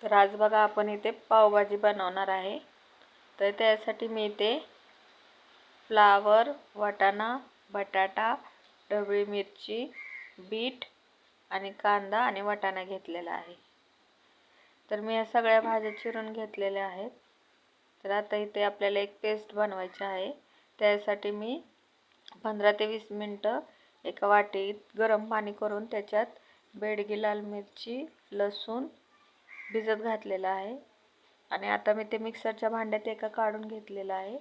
तर आज बघा आपण इथे पावभाजी बनवणार आहे. तर त्यासाठी मी इथे फ्लावर, वाटाणा, बटाटा, ढोबळी मिरची, बीट आणि कांदा आणि वाटाणा घेतलेला आहे. तर मी या सगळ्या भाज्या चिरून घेतलेल्या आहेत. तर आता इथे आपल्याला एक पेस्ट बनवायची आहे. त्यासाठी मी 15 ते 20 मिनटं एका वाटीत गरम पाणी करून त्याच्यात बेडगी लाल मिरची, लसूण भिजत घातलेला आहे. आणि आता मी ते मिक्सरच्या भांड्यात एका काढून घेतलेला आहे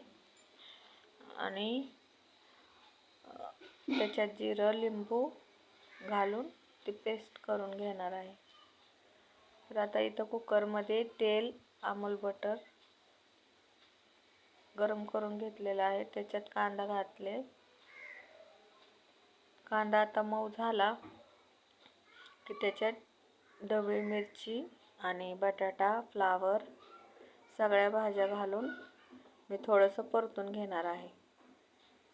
आणि त्याच्यात जिरं, लिंबू घालून ती पेस्ट करून घेणार आहे. तर आता इथं कुकरमध्ये तेल, अमूल बटर गरम करून घेतलेला आहे. त्याच्यात कांदा घातले. कांदा आता मऊ झाला की त्याच्यात ढोबळी मिरची आणि बटाटा, फ्लावर सगळ्या भाज्या घालून मी थोडंसं परतून घेणार आहे.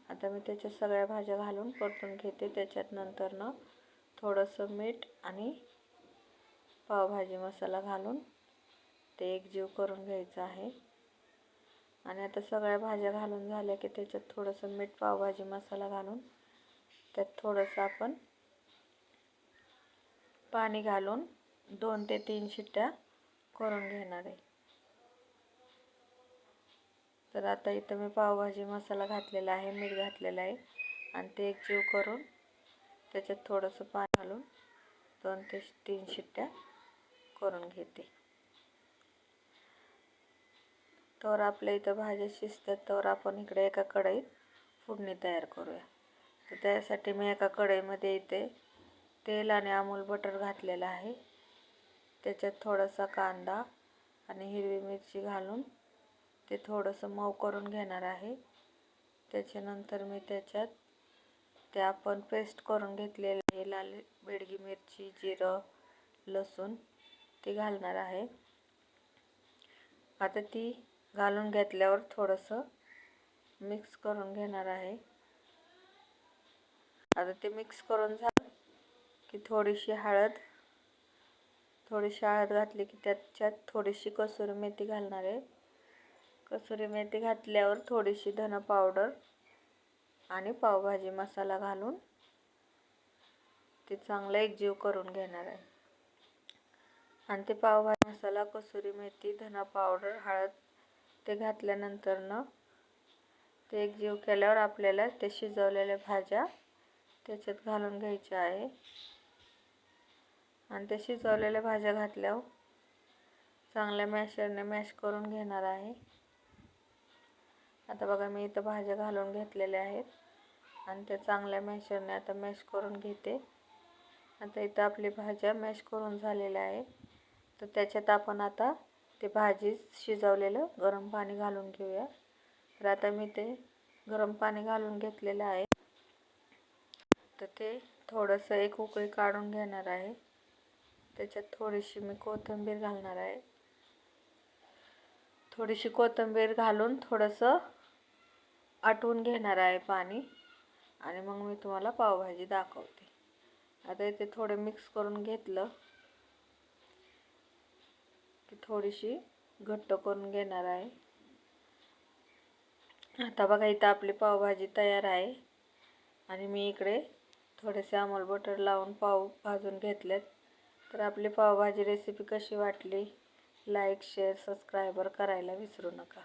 आता मी त्याच्यात सगळ्या भाज्या घालून परतून घेते. त्याच्यात नंतरनं थोडंसं मीठ आणि पावभाजी मसाला घालून ते एकजीव करून घ्यायचं आहे. आणि आता सगळ्या भाज्या घालून झाल्या की त्याच्यात थोडंसं मीठ, पावभाजी मसाला घालून त्यात थोडंसं आपण पाणी घालून 2 ते 3 शिट्ट्या करून घेणार आहे. तर आता इथं मी पावभाजी मसाला घातलेला आहे, मीठ घातलेलं आहे आणि ते एकजीव करून त्याच्यात थोडंसं पाणी घालून 2 ते 3 शिट्ट्या करून घेते. तर आपल्या इथं भाज्या शिजतात तर आपण इकडे एका कढईत फोडणी तयार करूया. तर त्यासाठी मी एका कढईमध्ये इथे तेल आणि अमूल बटर घातलेलं आहे. त्याच्यात थोडासा कांदा आणि हिरवी मिरची घालून ते थोडंसं मऊ करून घेणार आहे. त्याच्यानंतर मी त्याच्यात ते आपण पेस्ट करून घेतलेले लाल बेडगी मिरची, जिरं, लसूण ते घालणार आहे. आता ती घालून घेतल्यावर थोडंसं मिक्स करून घेणार आहे. आता ते मिक्स करून झालं की थोडीशी हळद घातली की त्याच्यात थोडीशी कसुरी मेथी घालणार आहे. कसुरी मेथी घातल्यावर थोडीशी धना पावडर आणि पावभाजी मसाला घालून ते चांगलं एकजीव करून घेणार आहे. आणि ते पावभाजी मसाला, कसुरी मेथी, धना पावडर, हळद ते घातल्यानंतरनं ते एकजीव केल्यावर आपल्याला ते शिजवलेल्या भाज्या त्याच्यात घालून घ्यायच्या आहे. आणि ते शिजवलेल्या भाज्या घातल्यावर चांगल्या मॅशरने मॅश करून घेणार आहे. आता बघा मी इथं भाज्या घालून घेतलेल्या आहेत आणि त्या चांगल्या मॅशरने आता मॅश करून घेते. आता इथं आपली भाज्या मॅश करून झालेल्या आहे. तर त्याच्यात आपण आता ते भाजी शिजवलेलं गरम पाणी घालून घेऊया. तर आता मी ते गरम पाणी घालून घेतलेलं आहे. तर ते थोडंसं एक उकळी काढून घेणार आहे. त्याच्यात थोडीशी मी कोथिंबीर घालणार आहे. थोडीशी कोथिंबीर घालून थोडंसं आटवून घेणार आहे पाणी आणि मग मी तुम्हाला पावभाजी दाखवते. आता इथे थोडं मिक्स करून घेतलं की थोडीशी घट्ट करून घेणार आहे. आता बघा इथं आपली पावभाजी तयार आहे आणि मी इकडे थोडेसे अमूल बटर लावून पाव भाजून घेतलेत. तर आपली पावभाजी रेसिपी कशी वाटली? लाईक, शेअर, सबस्क्राईबर करायला विसरू नका.